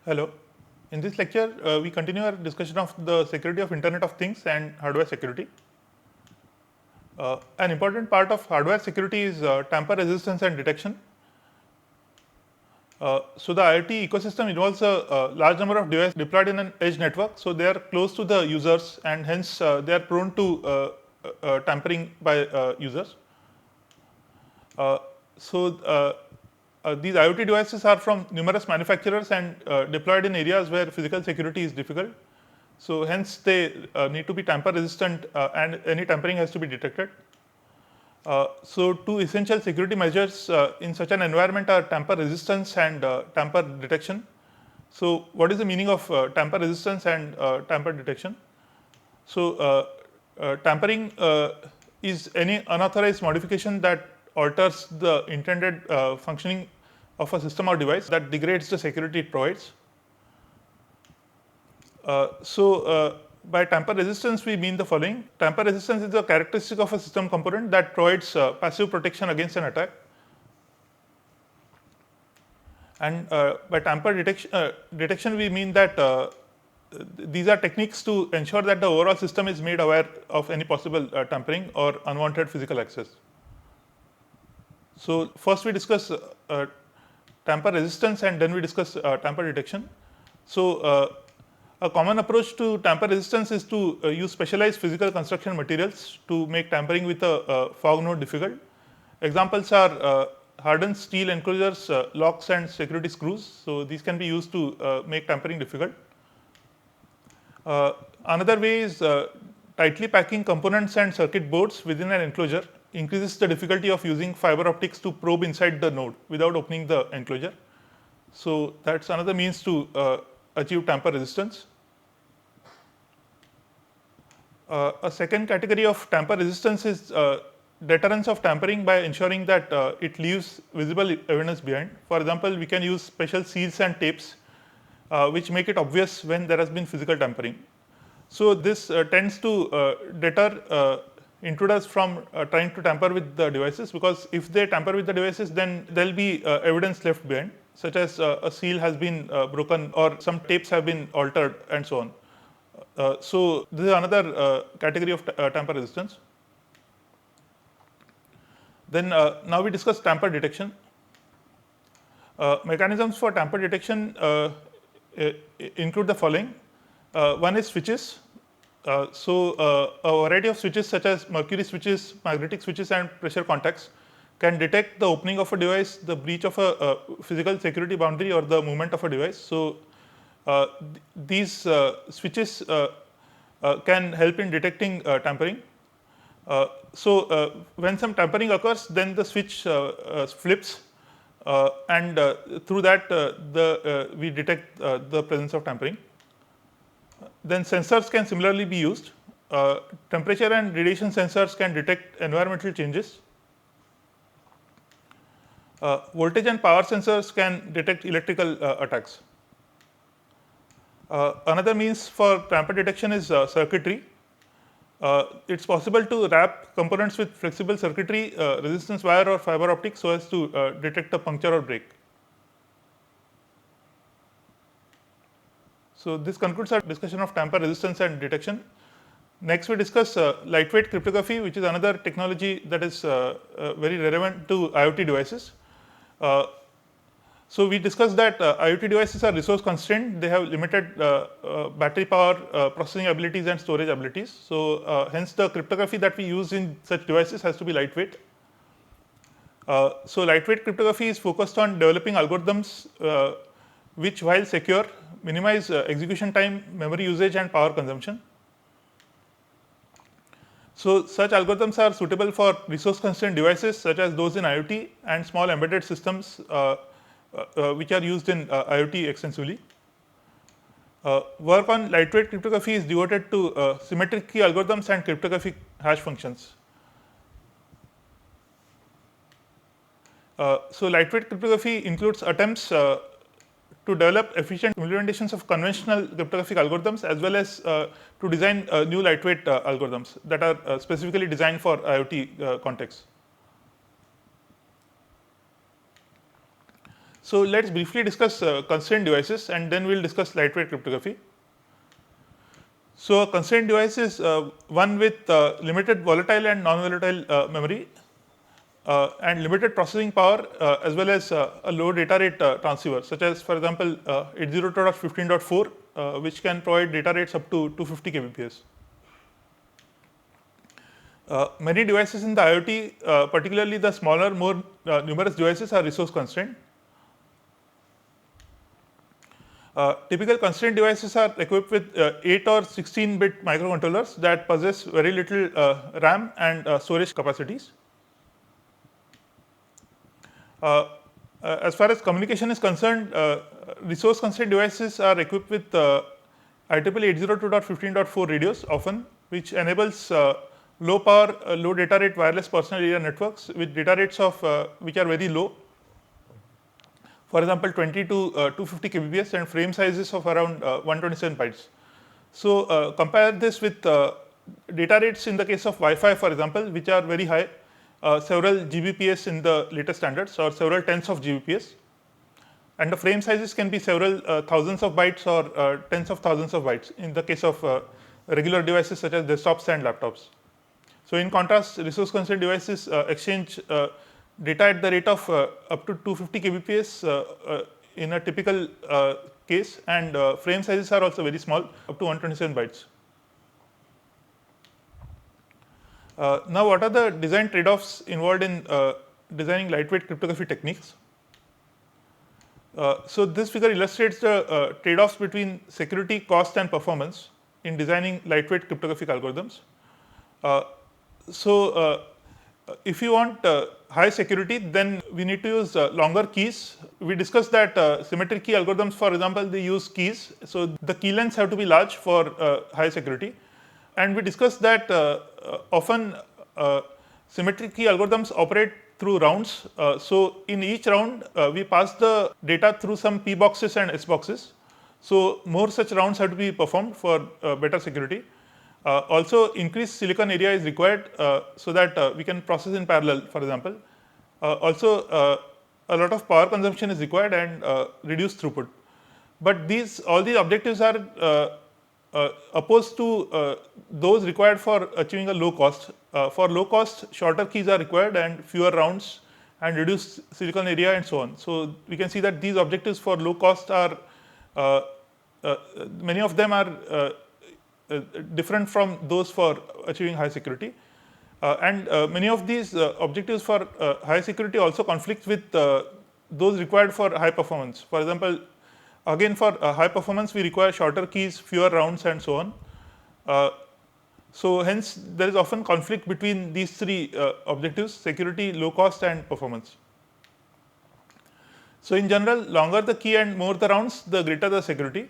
Hello. In this lecture, we continue our discussion of the security of Internet of Things and hardware security. An important part of hardware security is tamper resistance and detection. So the IoT ecosystem involves a large number of devices deployed in an edge network. So they are close to the users, and hence they are prone to tampering by users. Uh, so these IoT devices are from numerous manufacturers and deployed in areas where physical security is difficult. So hence they need to be tamper resistant and any tampering has to be detected. So two essential security measures in such an environment are tamper resistance and tamper detection. So what is the meaning of tamper resistance and tamper detection? So tampering is any unauthorized modification that alters the intended functioning of a system or device that degrades the security it provides. By tamper resistance, we mean the following. Tamper resistance is a characteristic of a system component that provides passive protection against an attack. And by tamper detection, we mean that these are techniques to ensure that the overall system is made aware of any possible tampering or unwanted physical access. So first we discuss tamper resistance and then we discuss tamper detection. So a common approach to tamper resistance is to use specialized physical construction materials to make tampering with a fog node difficult. Examples are hardened steel enclosures, locks and security screws. So these can be used to make tampering difficult. Another way is tightly packing components and circuit boards within an enclosure increases the difficulty of using fiber optics to probe inside the node without opening the enclosure. So that's another means to achieve tamper resistance. A second category of tamper resistance is deterrence of tampering by ensuring that it leaves visible evidence behind. For example, we can use special seals and tapes which make it obvious when there has been physical tampering. So this tends to deter intruders from trying to tamper with the devices, because if they tamper with the devices, then there will be evidence left behind, such as a seal has been broken or some tapes have been altered and so on. So this is another category of tamper resistance. Then now we discuss tamper detection. Mechanisms for tamper detection include the following. One is switches. A variety of switches such as mercury switches, magnetic switches and pressure contacts can detect the opening of a device, the breach of a physical security boundary or the movement of a device. So these switches can help in detecting tampering. When some tampering occurs, then the switch flips and through that we detect the presence of tampering. Then sensors can similarly be used. Temperature and radiation sensors can detect environmental changes. Voltage and power sensors can detect electrical attacks. Another means for tamper detection is circuitry. It's possible to wrap components with flexible circuitry, resistance wire or fiber optic so as to detect a puncture or break. So this concludes our discussion of tamper resistance and detection. Next we discuss lightweight cryptography, which is another technology that is very relevant to IoT devices. So we discussed that IoT devices are resource constrained. They have limited battery power, processing abilities and storage abilities. So hence the cryptography that we use in such devices has to be lightweight. So lightweight cryptography is focused on developing algorithms which, while secure, minimize execution time, memory usage and power consumption. So such algorithms are suitable for resource constrained devices such as those in IoT and small embedded systems which are used in IoT extensively. Work on lightweight cryptography is devoted to symmetric key algorithms and cryptographic hash functions. So lightweight cryptography includes attempts to develop efficient implementations of conventional cryptographic algorithms, as well as to design new lightweight algorithms that are specifically designed for IoT contexts. So let's briefly discuss constraint devices, and then we'll discuss lightweight cryptography. So a constraint device is one with limited volatile and non-volatile memory and limited processing power, as well as a low data rate transceiver, such as, for example, 802.15.4, which can provide data rates up to 250 kbps. Many devices in the IoT, particularly the smaller, more numerous devices, are resource constrained. Typical constraint devices are equipped with 8 or 16-bit microcontrollers that possess very little RAM and storage capacities. As far as communication is concerned, resource constrained devices are equipped with IEEE 802.15.4 radios often, which enables low power, low data rate wireless personal area networks with data rates of which are very low. For example, 20 to 250 kbps and frame sizes of around 127 bytes. So compare this with data rates in the case of Wi-Fi, for example, which are very high, several Gbps in the latest standards, or several tens of Gbps. And the frame sizes can be several thousands of bytes or tens of thousands of bytes in the case of regular devices such as desktops and laptops. So in contrast, resource constrained devices exchange data at the rate of up to 250 kbps in a typical case, and frame sizes are also very small, up to 127 bytes. Now, what are the design trade-offs involved in designing lightweight cryptography techniques? So this figure illustrates the trade-offs between security, cost, and performance in designing lightweight cryptographic algorithms. If you want high security, then we need to use longer keys. We discussed that symmetric key algorithms, for example, they use keys. So the key lengths have to be large for high security. And we discussed that often symmetric key algorithms operate through rounds. So in each round, we pass the data through some P boxes and S boxes. So more such rounds have to be performed for better security. Also, increased silicon area is required so that we can process in parallel, for example. Also, a lot of power consumption is required and reduced throughput. But all these objectives are opposed to those required for achieving a low cost. For low cost, shorter keys are required and fewer rounds and reduced silicon area and so on. So we can see that these objectives for low cost are many of them are different from those for achieving high security. And many of these objectives for high security also conflict with those required for high performance. For example, again for high performance, we require shorter keys, fewer rounds, and so on. So hence, there is often conflict between these three objectives: security, low cost, and performance. So in general, longer the key and more the rounds, the greater the security.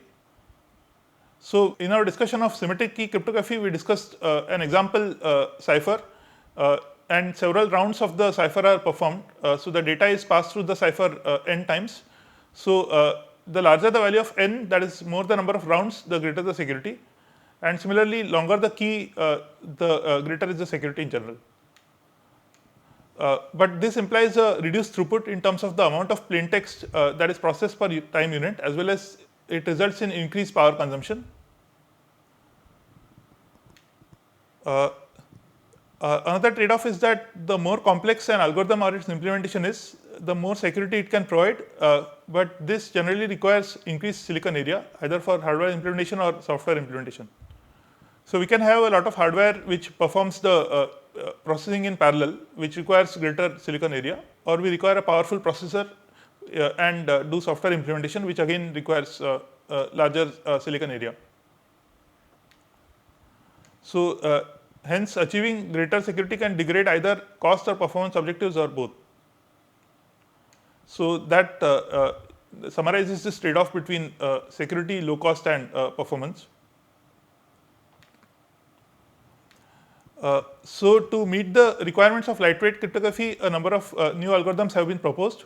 So in our discussion of symmetric key cryptography, we discussed an example cipher, and several rounds of the cipher are performed. So the data is passed through the cipher n times. So the larger the value of n, that is more the number of rounds, the greater the security. And similarly, longer the key, the greater is the security in general. But this implies a reduced throughput in terms of the amount of plain text that is processed per time unit, as well as it results in increased power consumption. Another trade-off is that the more complex an algorithm or its implementation is, the more security it can provide, but this generally requires increased silicon area, either for hardware implementation or software implementation. So we can have a lot of hardware which performs the processing in parallel, which requires greater silicon area, or we require a powerful processor and do software implementation, which again requires larger silicon area. So hence, achieving greater security can degrade either cost or performance objectives or both. So that summarizes this trade-off between security, low cost, and performance. So to meet the requirements of lightweight cryptography, a number of new algorithms have been proposed.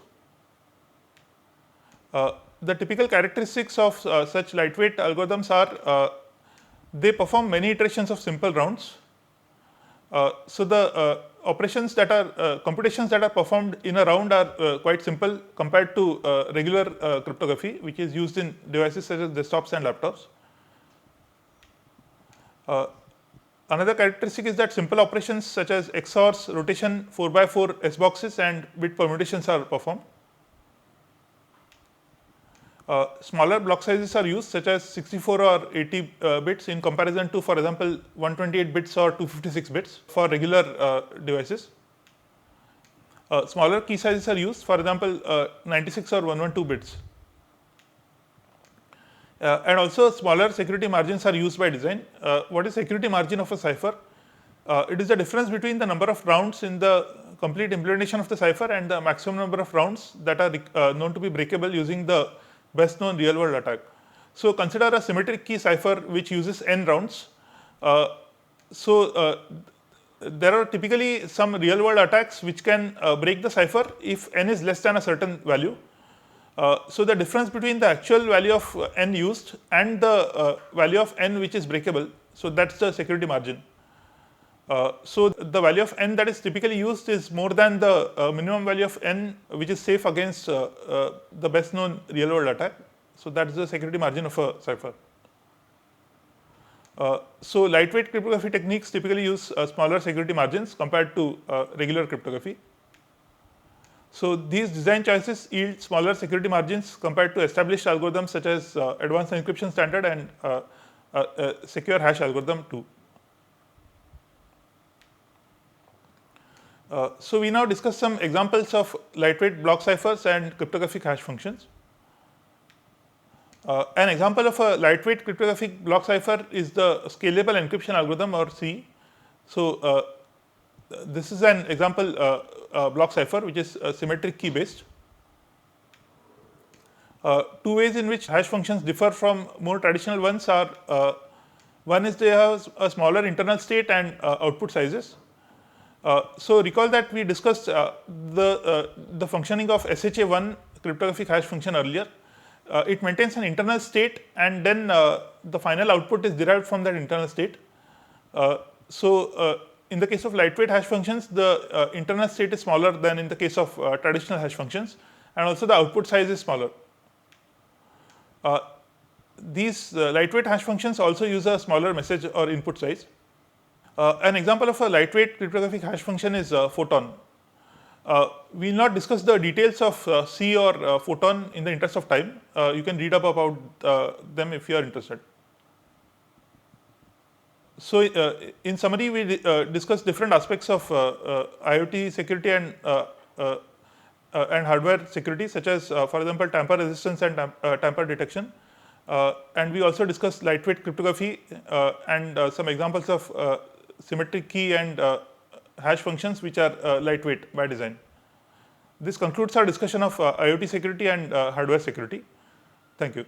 The typical characteristics of such lightweight algorithms are they perform many iterations of simple rounds. So the operations that are computations that are performed in a round are quite simple compared to regular cryptography, which is used in devices such as desktops and laptops. Another characteristic is that simple operations such as XORs, rotation, 4x4 S boxes, and bit permutations are performed. Smaller block sizes are used, such as 64 or 80 bits, in comparison to, for example, 128 bits or 256 bits for regular devices. Smaller key sizes are used, for example, 96 or 112 bits. And also, smaller security margins are used by design. What is security margin of a cipher? It is the difference between the number of rounds in the complete implementation of the cipher and the maximum number of rounds that are known to be breakable using the best known real world attack. So, consider a symmetric key cipher which uses n rounds. There are typically some real world attacks which can break the cipher if n is less than a certain value. So, the difference between the actual value of n used and the value of n which is breakable, so that is the security margin. So, the value of n that is typically used is more than the minimum value of n which is safe against the best known real world attack. So, that is the security margin of a cipher. So, lightweight cryptography techniques typically use smaller security margins compared to regular cryptography. So, these design choices yield smaller security margins compared to established algorithms such as advanced encryption standard and secure hash algorithm too. So, we now discuss some examples of lightweight block ciphers and cryptographic hash functions. An example of a lightweight cryptographic block cipher is the scalable encryption algorithm, or SEE. So, this is an example block cipher which is symmetric key based. Two ways in which hash functions differ from more traditional ones are, one is they have a smaller internal state and output sizes. So, recall that we discussed the functioning of SHA-1 cryptographic hash function earlier. It maintains an internal state, and then the final output is derived from that internal state. In the case of lightweight hash functions, the internal state is smaller than in the case of traditional hash functions, and also the output size is smaller. These lightweight hash functions also use a smaller message or input size. An example of a lightweight cryptographic hash function is Photon. We will not discuss the details of SEE or Photon in the interest of time. You can read up about them if you are interested. So, in summary, we discussed different aspects of IoT security and hardware security, such as, for example, tamper resistance and tamper detection. And we also discussed lightweight cryptography and some examples of symmetric key and hash functions which are lightweight by design. This concludes our discussion of IoT security and hardware security. Thank you.